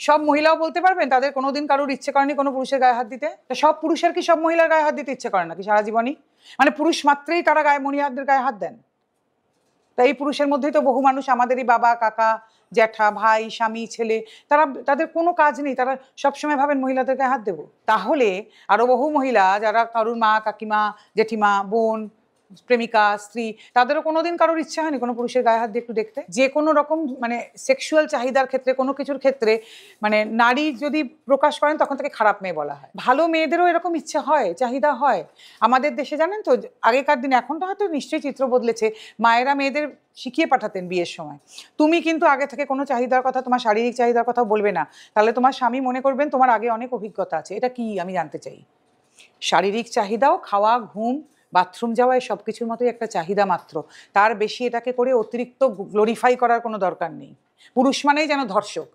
সব মহিলাও বলতে পারবেন তাদের কোনোদিন কারোর ইচ্ছে করেনি কোনো পুরুষের গায়ে হাত দিতে? তা সব পুরুষের কি সব মহিলার গায়ে হাত দিতে ইচ্ছে করে নাকি সারা জীবনই? মানে পুরুষ মাত্রেই তারা মহিলাদের গায়ে হাত দেন? তা এই পুরুষের মধ্যেই তো বহু মানুষ আমাদেরই বাবা, কাকা, জ্যাঠা, ভাই, স্বামী, ছেলে, তাদের কোনো কাজ নেই, তারা সবসময় ভাবেন মহিলাদের গায়ে হাত দেবো। তাহলে আরো বহু মহিলা যারা কারুর মা, কাকিমা, জেঠিমা, বোন, প্রেমিকা, স্ত্রী, তাদেরও কোনোদিন কারোর ইচ্ছা হয়নি কোনো পুরুষের গায়ে হাত দিয়ে একটু দেখতে? যে কোনো রকম মানে সেক্সুয়াল চাহিদার ক্ষেত্রে কোনো কিছুর ক্ষেত্রে মানে নারী যদি প্রকাশ করেন তখন তাকে খারাপ মেয়ে বলা হয়। ভালো মেয়েদেরও এরকম ইচ্ছে হয়, চাহিদা হয় আমাদের দেশে, জানেন তো? আগেকার দিনে, এখন তো হয়তো নিশ্চয়ই চিত্র বদলেছে, মায়েরা মেয়েদের শিখিয়ে পাঠাতেন বিয়ের সময়, তুমি কিন্তু আগে থেকে কোনো চাহিদার কথা, তোমার শারীরিক চাহিদার কথা বলবে না, তাহলে তোমার স্বামী মনে করবেন তোমার আগে অনেক অভিজ্ঞতা আছে। এটা কি আমি জানতে চাই। শারীরিক চাহিদাও খাওয়া, ঘুম, বাথরুম যাওয়া, এই সব কিছুর মতোই একটা চাহিদা মাত্র, তার বেশি এটাকে করে অতিরিক্ত গ্লোরিফাই করার কোনো দরকার নেই। পুরুষ মানেই যেন ধর্ষক।